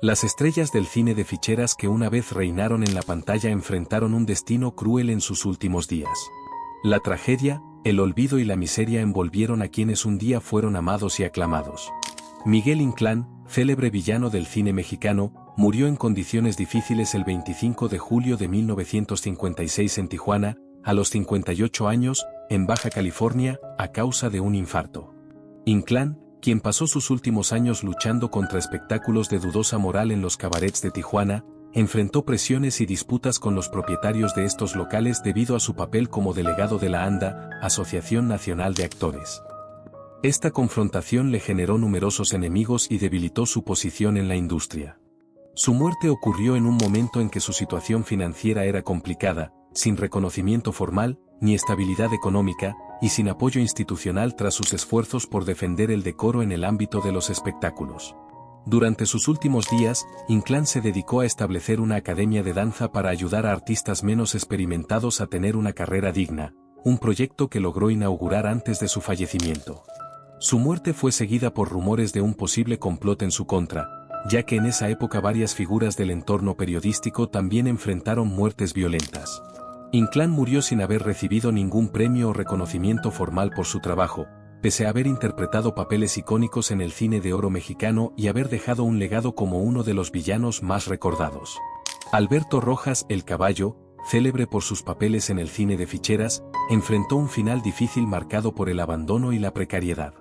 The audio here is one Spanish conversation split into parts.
Las estrellas del cine de ficheras que una vez reinaron en la pantalla enfrentaron un destino cruel en sus últimos días. La tragedia, el olvido y la miseria envolvieron a quienes un día fueron amados y aclamados. Miguel Inclán, célebre villano del cine mexicano, murió en condiciones difíciles el 25 de julio de 1956 en Tijuana, a los 58 años, en Baja California, a causa de un infarto. Inclán, quien pasó sus últimos años luchando contra espectáculos de dudosa moral en los cabarets de Tijuana, enfrentó presiones y disputas con los propietarios de estos locales debido a su papel como delegado de la ANDA, Asociación Nacional de Actores. Esta confrontación le generó numerosos enemigos y debilitó su posición en la industria. Su muerte ocurrió en un momento en que su situación financiera era complicada, sin reconocimiento formal, ni estabilidad económica, y sin apoyo institucional tras sus esfuerzos por defender el decoro en el ámbito de los espectáculos. Durante sus últimos días, Inclán se dedicó a establecer una academia de danza para ayudar a artistas menos experimentados a tener una carrera digna, un proyecto que logró inaugurar antes de su fallecimiento. Su muerte fue seguida por rumores de un posible complot en su contra, ya que en esa época varias figuras del entorno periodístico también enfrentaron muertes violentas. Inclán murió sin haber recibido ningún premio o reconocimiento formal por su trabajo, pese a haber interpretado papeles icónicos en el cine de oro mexicano y haber dejado un legado como uno de los villanos más recordados. Alberto Rojas el Caballo, célebre por sus papeles en el cine de ficheras, enfrentó un final difícil marcado por el abandono y la precariedad.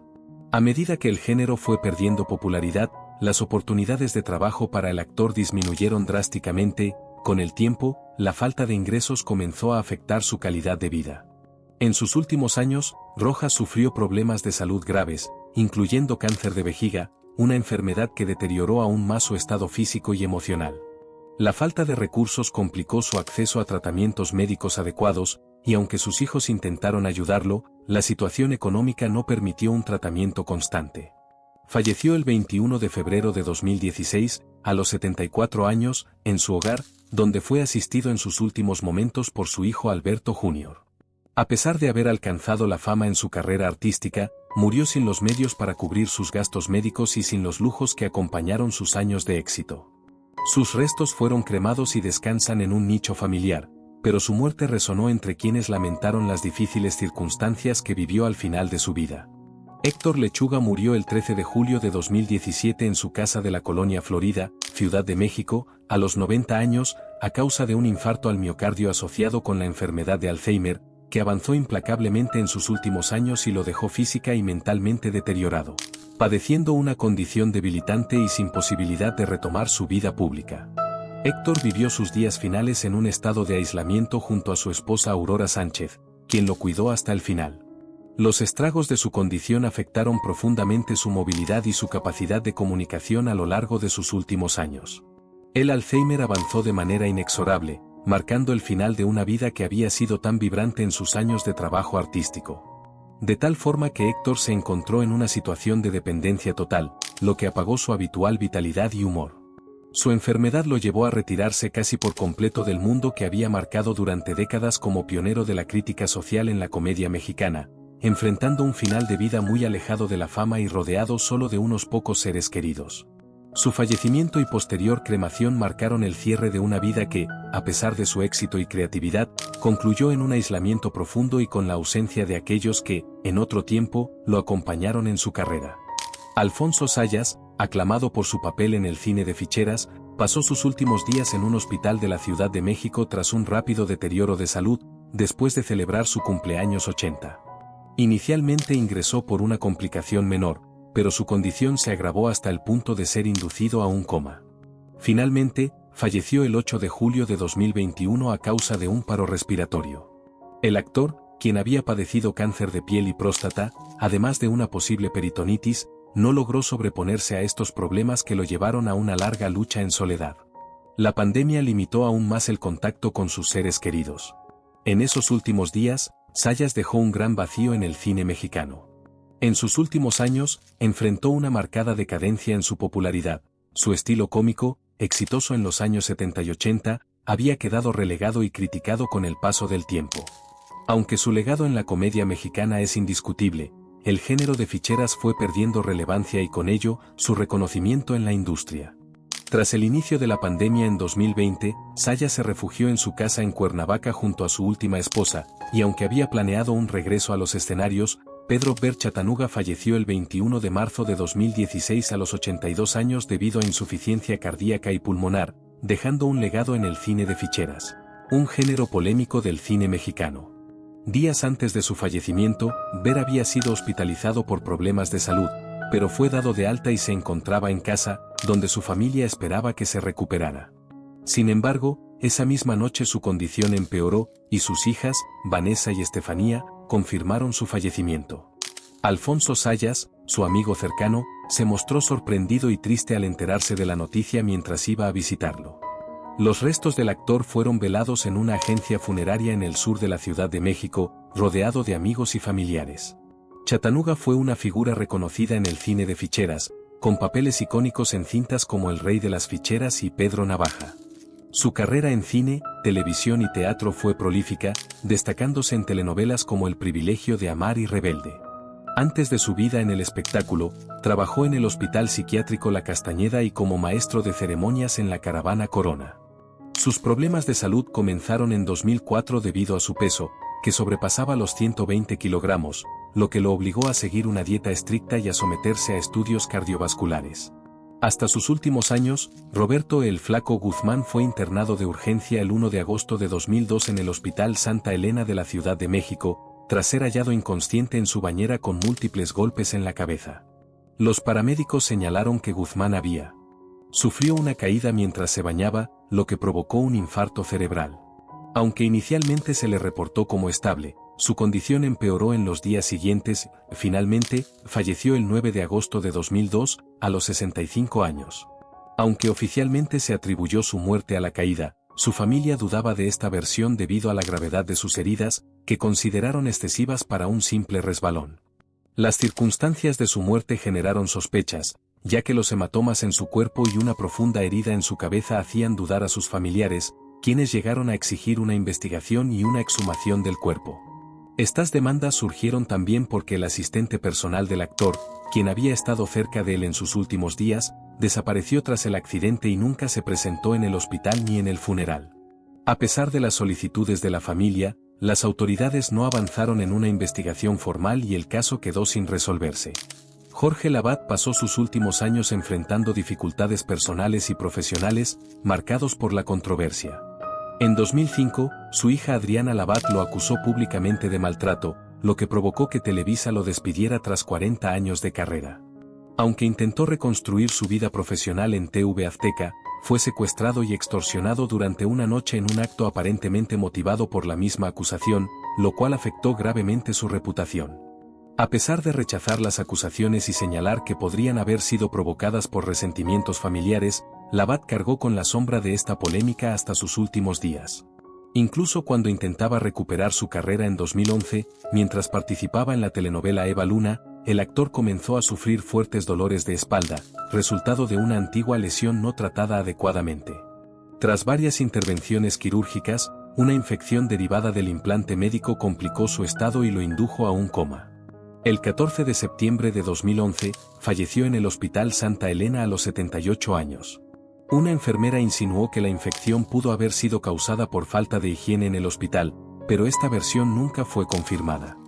A medida que el género fue perdiendo popularidad, las oportunidades de trabajo para el actor disminuyeron drásticamente. Con el tiempo, la falta de ingresos comenzó a afectar su calidad de vida. En sus últimos años, Rojas sufrió problemas de salud graves, incluyendo cáncer de vejiga, una enfermedad que deterioró aún más su estado físico y emocional. La falta de recursos complicó su acceso a tratamientos médicos adecuados, y aunque sus hijos intentaron ayudarlo, la situación económica no permitió un tratamiento constante. Falleció el 21 de febrero de 2016, a los 74 años, en su hogar, donde fue asistido en sus últimos momentos por su hijo Alberto Jr. A pesar de haber alcanzado la fama en su carrera artística, murió sin los medios para cubrir sus gastos médicos y sin los lujos que acompañaron sus años de éxito. Sus restos fueron cremados y descansan en un nicho familiar, pero su muerte resonó entre quienes lamentaron las difíciles circunstancias que vivió al final de su vida. Héctor Lechuga murió el 13 de julio de 2017 en su casa de la Colonia Florida, Ciudad de México, a los 90 años, a causa de un infarto al miocardio asociado con la enfermedad de Alzheimer, que avanzó implacablemente en sus últimos años y lo dejó física y mentalmente deteriorado, padeciendo una condición debilitante y sin posibilidad de retomar su vida pública. Héctor vivió sus días finales en un estado de aislamiento junto a su esposa Aurora Sánchez, quien lo cuidó hasta el final. Los estragos de su condición afectaron profundamente su movilidad y su capacidad de comunicación a lo largo de sus últimos años. El Alzheimer avanzó de manera inexorable, marcando el final de una vida que había sido tan vibrante en sus años de trabajo artístico. De tal forma que Héctor se encontró en una situación de dependencia total, lo que apagó su habitual vitalidad y humor. Su enfermedad lo llevó a retirarse casi por completo del mundo que había marcado durante décadas como pionero de la crítica social en la comedia mexicana, enfrentando un final de vida muy alejado de la fama y rodeado solo de unos pocos seres queridos. Su fallecimiento y posterior cremación marcaron el cierre de una vida que, a pesar de su éxito y creatividad, concluyó en un aislamiento profundo y con la ausencia de aquellos que, en otro tiempo, lo acompañaron en su carrera. Alfonso Sayas, aclamado por su papel en el cine de ficheras, pasó sus últimos días en un hospital de la Ciudad de México tras un rápido deterioro de salud, después de celebrar su cumpleaños 80. Inicialmente ingresó por una complicación menor, pero su condición se agravó hasta el punto de ser inducido a un coma. Finalmente, falleció el 8 de julio de 2021 a causa de un paro respiratorio. El actor, quien había padecido cáncer de piel y próstata, además de una posible peritonitis, no logró sobreponerse a estos problemas que lo llevaron a una larga lucha en soledad. La pandemia limitó aún más el contacto con sus seres queridos. En esos últimos días, Sayas dejó un gran vacío en el cine mexicano. En sus últimos años, enfrentó una marcada decadencia en su popularidad. Su estilo cómico, exitoso en los años 70 y 80, había quedado relegado y criticado con el paso del tiempo. Aunque su legado en la comedia mexicana es indiscutible, el género de ficheras fue perdiendo relevancia y con ello, su reconocimiento en la industria. Tras el inicio de la pandemia en 2020, Sayas se refugió en su casa en Cuernavaca junto a su última esposa, y aunque había planeado un regreso a los escenarios, Pedro Ber Chatanuga falleció el 21 de marzo de 2016 a los 82 años debido a insuficiencia cardíaca y pulmonar, dejando un legado en el cine de ficheras, un género polémico del cine mexicano. Días antes de su fallecimiento, Ber había sido hospitalizado por problemas de salud, pero fue dado de alta y se encontraba en casa, donde su familia esperaba que se recuperara. Sin embargo, esa misma noche su condición empeoró, y sus hijas, Vanessa y Estefanía, confirmaron su fallecimiento. Alfonso Sayas, su amigo cercano, se mostró sorprendido y triste al enterarse de la noticia mientras iba a visitarlo. Los restos del actor fueron velados en una agencia funeraria en el sur de la Ciudad de México, rodeado de amigos y familiares. Chatanuga fue una figura reconocida en el cine de ficheras, con papeles icónicos en cintas como El Rey de las Ficheras y Pedro Navaja. Su carrera en cine, televisión y teatro fue prolífica, destacándose en telenovelas como El privilegio de amar y Rebelde. Antes de su vida en el espectáculo, trabajó en el Hospital Psiquiátrico La Castañeda y como maestro de ceremonias en la Caravana Corona. Sus problemas de salud comenzaron en 2004 debido a su peso, que sobrepasaba los 120 kilogramos, lo que lo obligó a seguir una dieta estricta y a someterse a estudios cardiovasculares. Hasta sus últimos años, Roberto el Flaco Guzmán fue internado de urgencia el 1 de agosto de 2002 en el Hospital Santa Elena de la Ciudad de México, tras ser hallado inconsciente en su bañera con múltiples golpes en la cabeza. Los paramédicos señalaron que Guzmán sufrió una caída mientras se bañaba, lo que provocó un infarto cerebral. Aunque inicialmente se le reportó como estable, su condición empeoró en los días siguientes, finalmente, falleció el 9 de agosto de 2002, a los 65 años. Aunque oficialmente se atribuyó su muerte a la caída, su familia dudaba de esta versión debido a la gravedad de sus heridas, que consideraron excesivas para un simple resbalón. Las circunstancias de su muerte generaron sospechas, ya que los hematomas en su cuerpo y una profunda herida en su cabeza hacían dudar a sus familiares, quienes llegaron a exigir una investigación y una exhumación del cuerpo. Estas demandas surgieron también porque el asistente personal del actor, quien había estado cerca de él en sus últimos días, desapareció tras el accidente y nunca se presentó en el hospital ni en el funeral. A pesar de las solicitudes de la familia, las autoridades no avanzaron en una investigación formal y el caso quedó sin resolverse. Jorge Lavat pasó sus últimos años enfrentando dificultades personales y profesionales, marcados por la controversia. En 2005, su hija Adriana Lavat lo acusó públicamente de maltrato, lo que provocó que Televisa lo despidiera tras 40 años de carrera. Aunque intentó reconstruir su vida profesional en TV Azteca, fue secuestrado y extorsionado durante una noche en un acto aparentemente motivado por la misma acusación, lo cual afectó gravemente su reputación. A pesar de rechazar las acusaciones y señalar que podrían haber sido provocadas por resentimientos familiares, Lavat cargó con la sombra de esta polémica hasta sus últimos días. Incluso cuando intentaba recuperar su carrera en 2011, mientras participaba en la telenovela Eva Luna, el actor comenzó a sufrir fuertes dolores de espalda, resultado de una antigua lesión no tratada adecuadamente. Tras varias intervenciones quirúrgicas, una infección derivada del implante médico complicó su estado y lo indujo a un coma. El 14 de septiembre de 2011, falleció en el Hospital Santa Elena a los 78 años. Una enfermera insinuó que la infección pudo haber sido causada por falta de higiene en el hospital, pero esta versión nunca fue confirmada.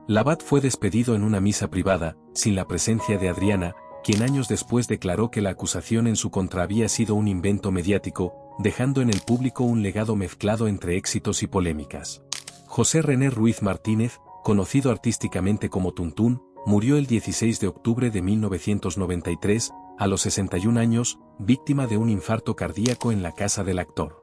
Lavat fue despedido en una misa privada, sin la presencia de Adriana, quien años después declaró que la acusación en su contra había sido un invento mediático, dejando en el público un legado mezclado entre éxitos y polémicas. José René Ruiz Martínez, conocido artísticamente como Tuntún, murió el 16 de octubre de 1993, a los 61 años, víctima de un infarto cardíaco en la casa del actor.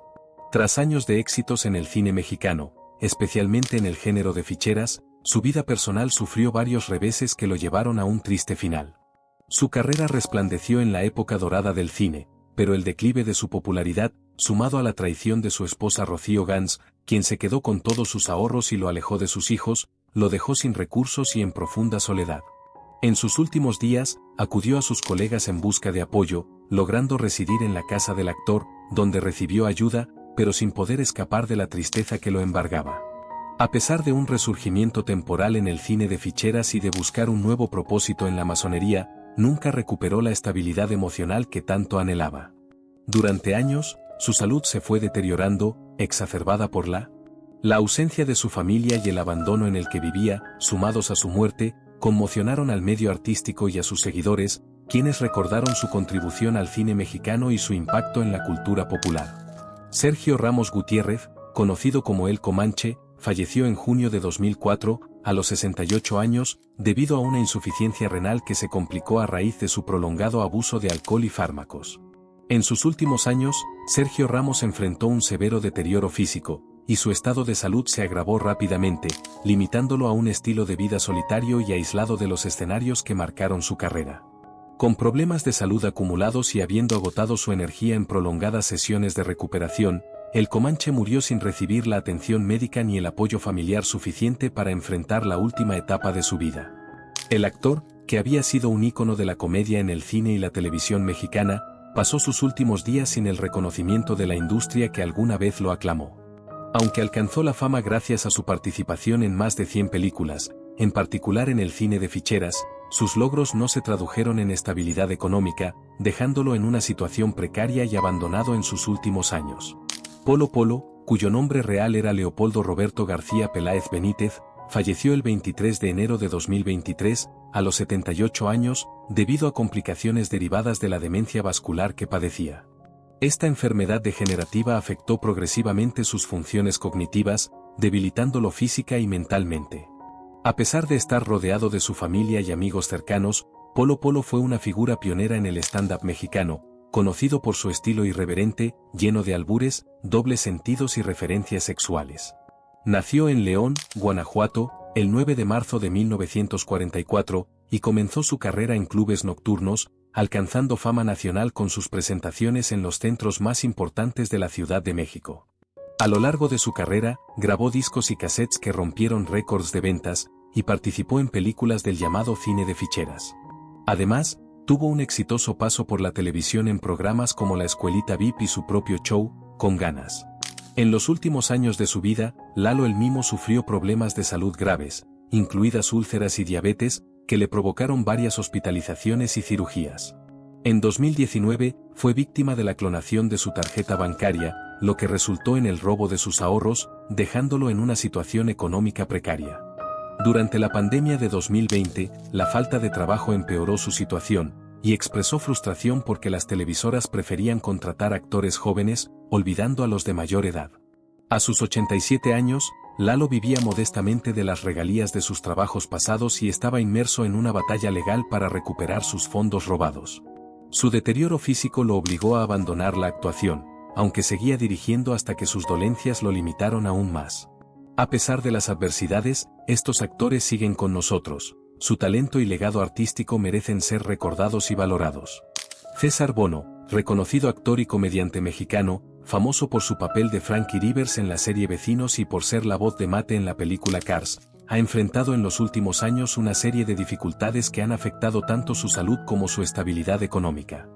Tras años de éxitos en el cine mexicano, especialmente en el género de ficheras, su vida personal sufrió varios reveses que lo llevaron a un triste final. Su carrera resplandeció en la época dorada del cine, pero el declive de su popularidad, sumado a la traición de su esposa Rocío Gans, quien se quedó con todos sus ahorros y lo alejó de sus hijos, lo dejó sin recursos y en profunda soledad. En sus últimos días, acudió a sus colegas en busca de apoyo, logrando residir en la casa del actor, donde recibió ayuda, pero sin poder escapar de la tristeza que lo embargaba. A pesar de un resurgimiento temporal en el cine de ficheras y de buscar un nuevo propósito en la masonería, nunca recuperó la estabilidad emocional que tanto anhelaba. Durante años, su salud se fue deteriorando, exacerbada por la ausencia de su familia y el abandono en el que vivía, sumados a su muerte, conmocionaron al medio artístico y a sus seguidores, quienes recordaron su contribución al cine mexicano y su impacto en la cultura popular. Sergio Ramos Gutiérrez, conocido como El Comanche, falleció en junio de 2004, a los 68 años, debido a una insuficiencia renal que se complicó a raíz de su prolongado abuso de alcohol y fármacos. En sus últimos años, Sergio Ramos enfrentó un severo deterioro físico, y su estado de salud se agravó rápidamente, limitándolo a un estilo de vida solitario y aislado de los escenarios que marcaron su carrera. Con problemas de salud acumulados y habiendo agotado su energía en prolongadas sesiones de recuperación, el Comanche murió sin recibir la atención médica ni el apoyo familiar suficiente para enfrentar la última etapa de su vida. El actor, que había sido un ícono de la comedia en el cine y la televisión mexicana, pasó sus últimos días sin el reconocimiento de la industria que alguna vez lo aclamó. Aunque alcanzó la fama gracias a su participación en más de 100 películas, en particular en el cine de ficheras, sus logros no se tradujeron en estabilidad económica, dejándolo en una situación precaria y abandonado en sus últimos años. Polo Polo, cuyo nombre real era Leopoldo Roberto García Peláez Benítez, falleció el 23 de enero de 2023, a los 78 años, debido a complicaciones derivadas de la demencia vascular que padecía. Esta enfermedad degenerativa afectó progresivamente sus funciones cognitivas, debilitándolo física y mentalmente. A pesar de estar rodeado de su familia y amigos cercanos, Polo Polo fue una figura pionera en el stand-up mexicano, conocido por su estilo irreverente, lleno de albures, dobles sentidos y referencias sexuales. Nació en León, Guanajuato, el 9 de marzo de 1944, y comenzó su carrera en clubes nocturnos, alcanzando fama nacional con sus presentaciones en los centros más importantes de la Ciudad de México. A lo largo de su carrera, grabó discos y cassettes que rompieron récords de ventas, y participó en películas del llamado cine de ficheras. Además, tuvo un exitoso paso por la televisión en programas como La Escuelita VIP y su propio show, Con Ganas. En los últimos años de su vida, Lalo el Mimo sufrió problemas de salud graves, incluidas úlceras y diabetes, que le provocaron varias hospitalizaciones y cirugías. En 2019, fue víctima de la clonación de su tarjeta bancaria, lo que resultó en el robo de sus ahorros, dejándolo en una situación económica precaria. Durante la pandemia de 2020, la falta de trabajo empeoró su situación, y expresó frustración porque las televisoras preferían contratar actores jóvenes, olvidando a los de mayor edad. A sus 87 años, Lalo vivía modestamente de las regalías de sus trabajos pasados y estaba inmerso en una batalla legal para recuperar sus fondos robados. Su deterioro físico lo obligó a abandonar la actuación, aunque seguía dirigiendo hasta que sus dolencias lo limitaron aún más. A pesar de las adversidades, estos actores siguen con nosotros, su talento y legado artístico merecen ser recordados y valorados. César Bono, reconocido actor y comediante mexicano, famoso por su papel de Frankie Rivers en la serie Vecinos y por ser la voz de Mate en la película Cars, ha enfrentado en los últimos años una serie de dificultades que han afectado tanto su salud como su estabilidad económica.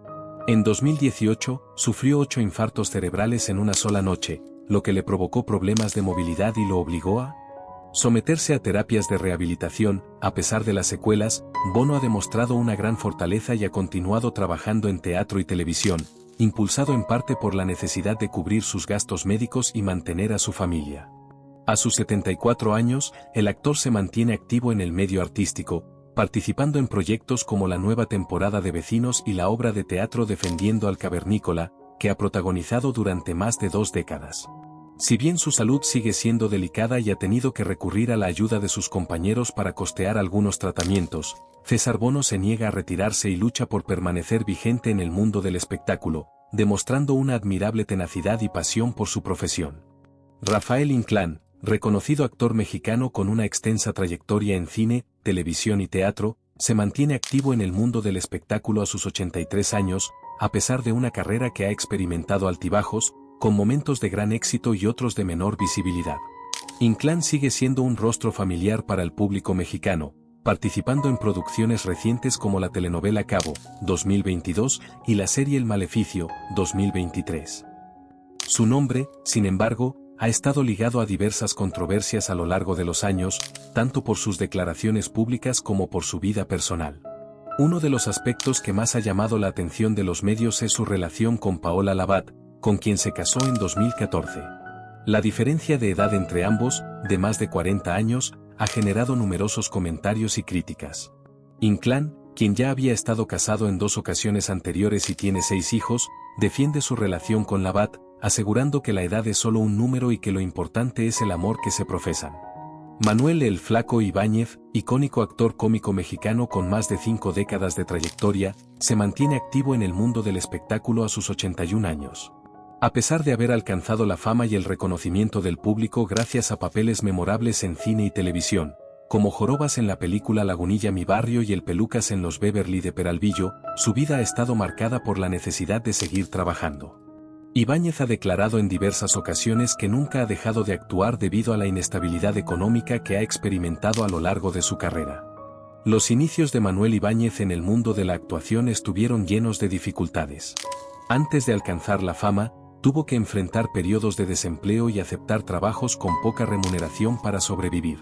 En 2018, sufrió 8 infartos cerebrales en una sola noche, lo que le provocó problemas de movilidad y lo obligó a someterse a terapias de rehabilitación. A pesar de las secuelas, Bono ha demostrado una gran fortaleza y ha continuado trabajando en teatro y televisión, impulsado en parte por la necesidad de cubrir sus gastos médicos y mantener a su familia. A sus 74 años, el actor se mantiene activo en el medio artístico, participando en proyectos como la nueva temporada de Vecinos y la obra de teatro Defendiendo al Cavernícola, que ha protagonizado durante más de 2 décadas. Si bien su salud sigue siendo delicada y ha tenido que recurrir a la ayuda de sus compañeros para costear algunos tratamientos, César Bono se niega a retirarse y lucha por permanecer vigente en el mundo del espectáculo, demostrando una admirable tenacidad y pasión por su profesión. Rafael Inclán, reconocido actor mexicano con una extensa trayectoria en cine, televisión y teatro, se mantiene activo en el mundo del espectáculo a sus 83 años, a pesar de una carrera que ha experimentado altibajos, con momentos de gran éxito y otros de menor visibilidad. Inclán sigue siendo un rostro familiar para el público mexicano, participando en producciones recientes como la telenovela Cabo, 2022, y la serie El Maleficio, 2023. Su nombre, sin embargo, ha estado ligado a diversas controversias a lo largo de los años, tanto por sus declaraciones públicas como por su vida personal. Uno de los aspectos que más ha llamado la atención de los medios es su relación con Paola Labat, con quien se casó en 2014. La diferencia de edad entre ambos, de más de 40 años, ha generado numerosos comentarios y críticas. Inclán, quien ya había estado casado en 2 ocasiones anteriores y tiene 6 hijos, defiende su relación con Labat, asegurando que la edad es solo un número y que lo importante es el amor que se profesan. Manuel "El Flaco" Ibáñez, icónico actor cómico mexicano con más de 5 décadas de trayectoria, se mantiene activo en el mundo del espectáculo a sus 81 años. A pesar de haber alcanzado la fama y el reconocimiento del público gracias a papeles memorables en cine y televisión, como Jorobas en la película Lagunilla Mi Barrio y el Pelucas en Los Beverly de Peralvillo, su vida ha estado marcada por la necesidad de seguir trabajando. Ibáñez ha declarado en diversas ocasiones que nunca ha dejado de actuar debido a la inestabilidad económica que ha experimentado a lo largo de su carrera. Los inicios de Manuel Ibáñez en el mundo de la actuación estuvieron llenos de dificultades. Antes de alcanzar la fama, tuvo que enfrentar periodos de desempleo y aceptar trabajos con poca remuneración para sobrevivir.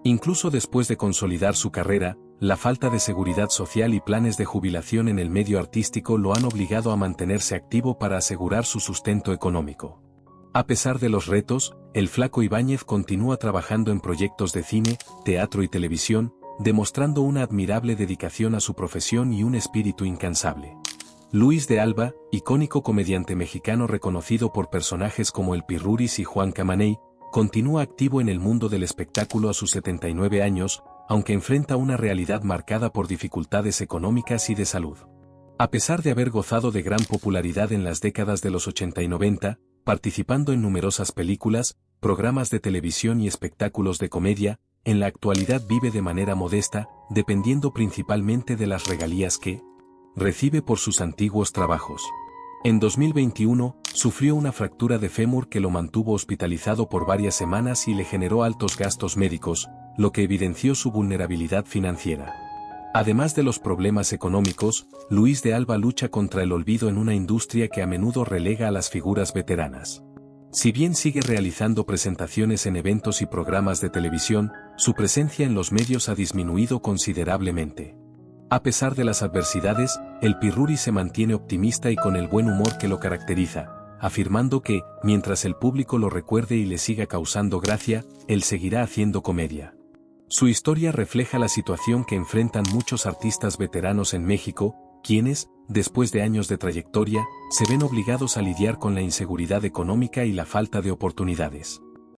Incluso después de consolidar su carrera, la falta de seguridad social y planes de jubilación en el medio artístico lo han obligado a mantenerse activo para asegurar su sustento económico. A pesar de los retos, el Flaco Ibáñez continúa trabajando en proyectos de cine, teatro y televisión, demostrando una admirable dedicación a su profesión y un espíritu incansable. Luis de Alba, icónico comediante mexicano reconocido por personajes como El Pirruris y Juan Camaney, continúa activo en el mundo del espectáculo a sus 79 años, aunque enfrenta una realidad marcada por dificultades económicas y de salud. A pesar de haber gozado de gran popularidad en las décadas de los 80 y 90, participando en numerosas películas, programas de televisión y espectáculos de comedia, en la actualidad vive de manera modesta, dependiendo principalmente de las regalías que recibe por sus antiguos trabajos. En 2021, sufrió una fractura de fémur que lo mantuvo hospitalizado por varias semanas y le generó altos gastos médicos, lo que evidenció su vulnerabilidad financiera. Además de los problemas económicos, Luis de Alba lucha contra el olvido en una industria que a menudo relega a las figuras veteranas. Si bien sigue realizando presentaciones en eventos y programas de televisión, su presencia en los medios ha disminuido considerablemente. A pesar de las adversidades, el Pirruri se mantiene optimista y con el buen humor que lo caracteriza, afirmando que, mientras el público lo recuerde y le siga causando gracia, él seguirá haciendo comedia. Su historia refleja la situación que enfrentan muchos artistas veteranos en México, quienes, después de años de trayectoria, se ven obligados a lidiar con la inseguridad económica y la falta de oportunidades.